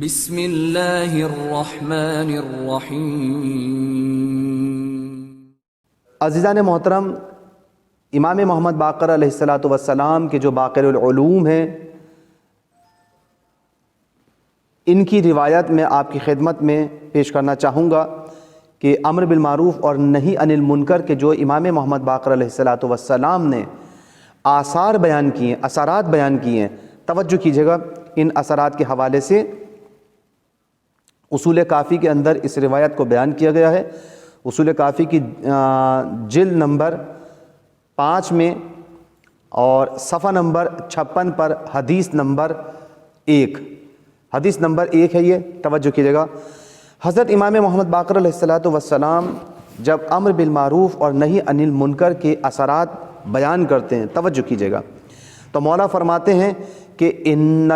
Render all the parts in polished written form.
بسم اللہ الرحمن الرحیم۔ عزیزان محترم، امام محمد باقر علیہ السلام کے جو باقر العلوم ہیں، ان کی روایت میں آپ کی خدمت میں پیش کرنا چاہوں گا کہ امر بالمعروف اور نہی عن المنکر کے جو امام محمد باقر علیہ السلام نے آثار بیان کیے ہیں، اثرات بیان کیے ہیں، توجہ کیجیے گا ان اثرات کے حوالے سے۔ اصول کافی کے اندر اس روایت کو بیان کیا گیا ہے۔ اصول کافی کی جلد نمبر 5 میں اور صفحہ نمبر 56 پر حدیث نمبر 1 ہے، یہ توجہ کیجیے گا۔ حضرت امام محمد باقر علیہ السلام جب امر بالمعروف اور نہی عن المنکر کے اثرات بیان کرتے ہیں، توجہ کیجیے گا، تو مولا فرماتے ہیں کہ ان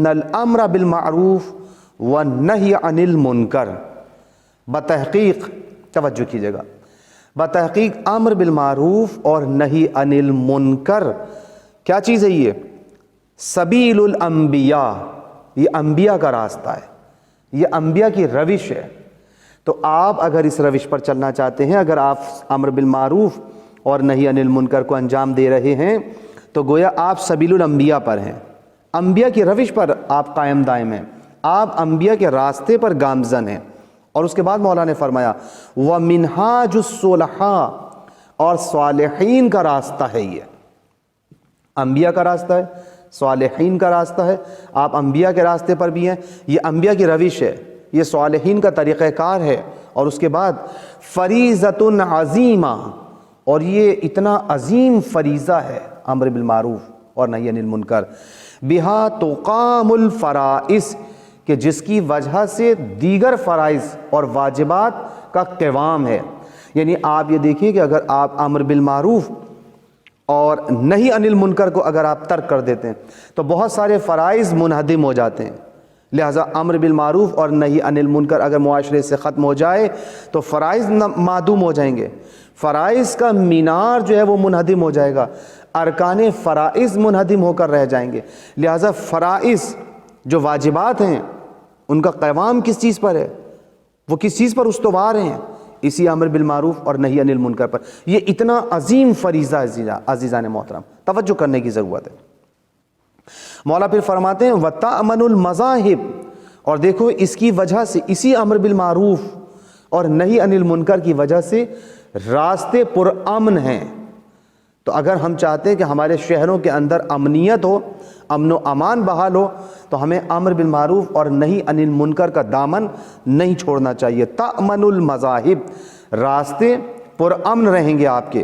الامر بالمعروف والنہی عن المنکر، بتحقیق، توجہ کیجیے گا، بتحقیق امر بالمعروف اور نہی عن المنکر کیا چیز ہے؟ یہ سبیل الانبیاء، یہ انبیاء کا راستہ ہے، یہ انبیاء کی روش ہے۔ تو آپ اگر اس روش پر چلنا چاہتے ہیں، اگر آپ امر بالمعروف اور نہی عن المنکر کو انجام دے رہے ہیں، تو گویا آپ سبیل الانبیاء پر ہیں، انبیاء کی روش پر آپ قائم دائم ہیں، آپ انبیاء کے راستے پر گامزن ہیں۔ اور اس کے بعد مولا نے فرمایا وَمِنْهَاجُ الصُّلَحَاء، اور صالحین کا راستہ ہے، یہ انبیاء کا راستہ ہے، صالحین کا راستہ ہے، آپ انبیاء کے راستے پر بھی ہیں، یہ انبیاء کی روش ہے، یہ صالحین کا طریقہ کار ہے۔ اور اس کے بعد فریضۃ عظیمہ، اور یہ اتنا عظیم فریضہ ہے امر بالمعروف اور نہی عن المنکر، بہا تقام الفرائض، کہ جس کی وجہ سے دیگر فرائض اور واجبات کا قیام ہے۔ یعنی آپ یہ دیکھیں کہ اگر آپ امر بالمعروف اور نہی عن المنکر کو اگر آپ ترک کر دیتے ہیں تو بہت سارے فرائض منہدم ہو جاتے ہیں۔ لہٰذا امر بالمعروف اور نہی عن المنکر اگر معاشرے سے ختم ہو جائے تو فرائض معدوم ہو جائیں گے، فرائض کا مینار جو ہے وہ منہدم ہو جائے گا، ارکان فرائض منہدم ہو کر رہ جائیں گے۔ لہٰذا فرائض جو واجبات ہیں ان کا قیام کس چیز پر ہے؟ وہ کس چیز پر استوار ہیں؟ اسی امر بالمعروف اور نہی عن المنکر پر۔ یہ اتنا عظیم فریضہ عزیزان محترم، توجہ کرنے کی ضرورت ہے۔ مولا پھر فرماتے ہیں وَتَأْمَنُ الْمَذَاهِبِ، اور دیکھو اس کی وجہ سے، اسی امر بالمعروف اور نہی عن المنکر کی وجہ سے راستے پرامن ہیں۔ تو اگر ہم چاہتے ہیں کہ ہمارے شہروں کے اندر امنیت ہو، امن و امان بحال ہو، تو ہمیں امر بالمعروف اور نہی عن المنکر کا دامن نہیں چھوڑنا چاہیے۔ تأمن المذاہب، راستے پرامن رہیں گے آپ کے۔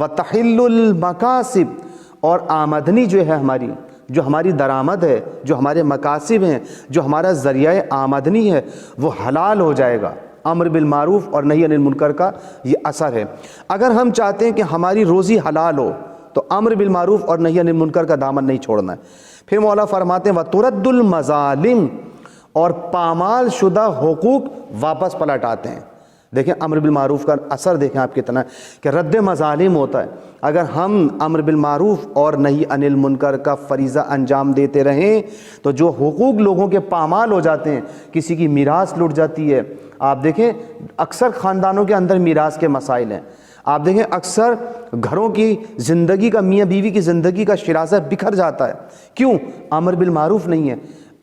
وتحل المکاسب، اور آمدنی جو ہے ہماری، جو ہماری درآمد ہے، جو ہمارے مکاسب ہیں، جو ہمارا ذریعہ آمدنی ہے، وہ حلال ہو جائے گا۔ امر بالمعروف اور نہی عن المنکر کا یہ اثر ہے۔ اگر ہم چاہتے ہیں کہ ہماری روزی حلال ہو تو امر بالمعروف اور نہی عن المنکر کا دامن نہیں چھوڑنا ہے۔ پھر مولا فرماتے ہیں وَتُرَدُّ الْمَظَالِمِ، اور پامال شدہ حقوق واپس پلٹ آتے ہیں۔ دیکھیں امر بالمعروف کا اثر دیکھیں آپ کتنا ہے کہ رد مظالم ہوتا ہے۔ اگر ہم امر بالمعروف اور نہی عن المنکر کا فریضہ انجام دیتے رہیں تو جو حقوق لوگوں کے پامال ہو جاتے ہیں، کسی کی میراث لٹ جاتی ہے، آپ دیکھیں اکثر خاندانوں کے اندر میراث کے مسائل ہیں، آپ دیکھیں اکثر گھروں کی زندگی کا، میاں بیوی کی زندگی کا شرازہ بکھر جاتا ہے۔ کیوں؟ امر بالمعروف نہیں ہے،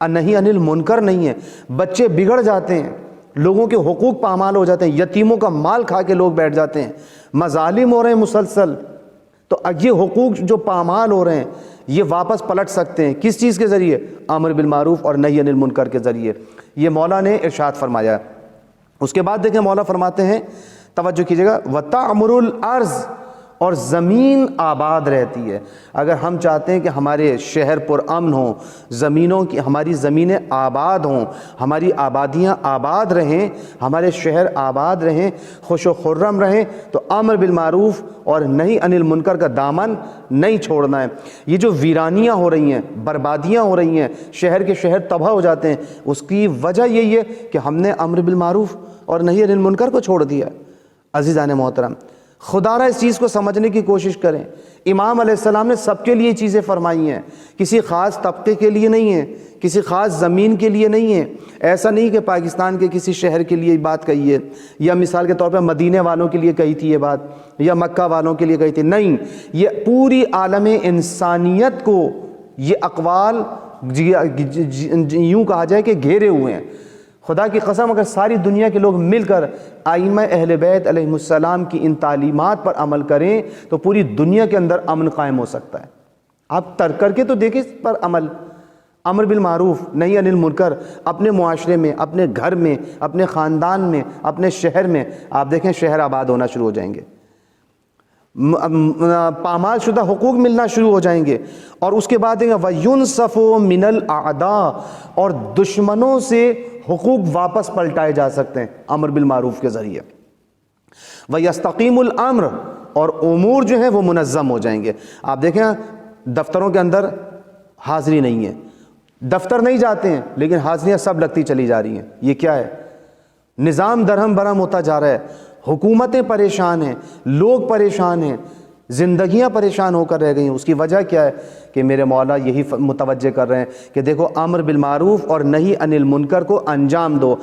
نہی عن المنکر نہیں ہے، بچے بگڑ جاتے ہیں، لوگوں کے حقوق پامال ہو جاتے ہیں، یتیموں کا مال کھا کے لوگ بیٹھ جاتے ہیں، مظالم ہو رہے ہیں مسلسل۔ تو یہ حقوق جو پامال ہو رہے ہیں یہ واپس پلٹ سکتے ہیں، کس چیز کے ذریعے؟ امر بالمعروف اور نہی عن المنکر کے ذریعے۔ یہ مولا نے ارشاد فرمایا۔ اس کے بعد دیکھیں مولا فرماتے ہیں، توجہ کیجیے گا، وَتَعْمُرُ الْأَرْض، اور زمین آباد رہتی ہے۔ اگر ہم چاہتے ہیں کہ ہمارے شہر پرامن ہوں، ہماری زمینیں آباد ہوں، ہماری آبادیاں آباد رہیں، ہمارے شہر آباد رہیں، خوش و خرم رہیں، تو امر بالمعروف اور نہی عن المنکر کا دامن نہیں چھوڑنا ہے۔ یہ جو ویرانیاں ہو رہی ہیں، بربادیاں ہو رہی ہیں، شہر کے شہر تباہ ہو جاتے ہیں، اس کی وجہ یہی ہے کہ ہم نے امر بالمعروف اور نہی عن المنکر کو چھوڑ دیا۔ عزیزان محترم، خدا را اس چیز کو سمجھنے کی کوشش کریں۔ امام علیہ السلام نے سب کے لیے چیزیں فرمائی ہیں، کسی خاص طبقے کے لیے نہیں ہیں، کسی خاص زمین کے لیے نہیں ہیں۔ ایسا نہیں کہ پاکستان کے کسی شہر کے لیے بات کہی ہے، یا مثال کے طور پہ مدینے والوں کے لیے کہی تھی یہ بات، یا مکہ والوں کے لیے کہی تھی، نہیں، یہ پوری عالم انسانیت کو یہ اقوال یوں کہا جائے کہ گھیرے ہوئے ہیں۔ خدا کی قسم اگر ساری دنیا کے لوگ مل کر ائمہ اہل بیت علیہ السلام کی ان تعلیمات پر عمل کریں تو پوری دنیا کے اندر امن قائم ہو سکتا ہے۔ آپ ترک کر کے تو دیکھیں اس پر عمل، امر بالمعروف نہی عن المنکر، اپنے معاشرے میں، اپنے گھر میں، اپنے خاندان میں، اپنے شہر میں، آپ دیکھیں شہر آباد ہونا شروع ہو جائیں گے، پامال شدہ حقوق ملنا شروع ہو جائیں گے، اور اس کے بعد وَيُنْصَفُ مِنَ الْأَعْدَاءِ، اور دشمنوں سے حقوق واپس پلٹائے جا سکتے ہیں امر بالمعروف کے ذریعے۔ وَيَسْتَقِيمُ الْأَمْرُ، اور امور جو ہیں وہ منظم ہو جائیں گے۔ آپ دیکھیں دفتروں کے اندر حاضری نہیں ہے، دفتر نہیں جاتے ہیں لیکن حاضریاں سب لگتی چلی جا رہی ہیں، یہ کیا ہے؟ نظام درہم برہم ہوتا جا رہا ہے، حکومتیں پریشان ہیں، لوگ پریشان ہیں، زندگیاں پریشان ہو کر رہ گئی ہیں۔ اس کی وجہ کیا ہے کہ میرے مولا یہی متوجہ کر رہے ہیں کہ دیکھو امر بالمعروف اور نہی عن المنکر کو انجام دو۔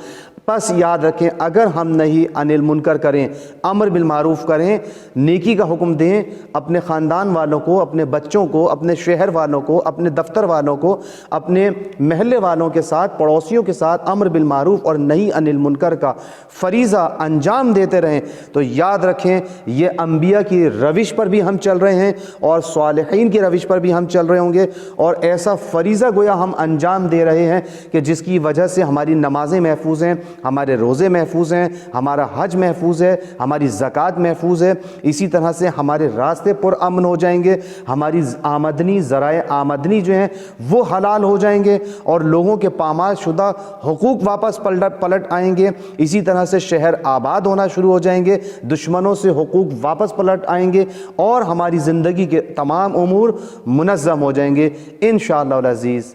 پس یاد رکھیں اگر ہم نہی عن المنکر کریں، امر بالمعروف کریں، نیکی کا حکم دیں، اپنے خاندان والوں کو، اپنے بچوں کو، اپنے شہر والوں کو، اپنے دفتر والوں کو، اپنے محلے والوں کے ساتھ، پڑوسیوں کے ساتھ امر بالمعروف اور نہی عن المنکر کا فریضہ انجام دیتے رہیں، تو یاد رکھیں یہ انبیاء کی روش پر بھی ہم چل رہے ہیں اور صالحین کی روش پر بھی ہم چل رہے ہوں گے، اور ایسا فریضہ گویا ہم انجام دے رہے ہیں کہ جس کی وجہ سے ہماری نمازیں محفوظ ہیں، ہمارے روزے محفوظ ہیں، ہمارا حج محفوظ ہے، ہماری زکوٰۃ محفوظ ہے، اسی طرح سے ہمارے راستے پر امن ہو جائیں گے، ہماری آمدنی، ذرائع آمدنی جو ہیں وہ حلال ہو جائیں گے، اور لوگوں کے پامال شدہ حقوق واپس پلٹ آئیں گے، اسی طرح سے شہر آباد ہونا شروع ہو جائیں گے، دشمنوں سے حقوق واپس پلٹ آئیں گے، اور ہماری زندگی کے تمام امور منظم ہو جائیں گے انشاءاللہ العزیز۔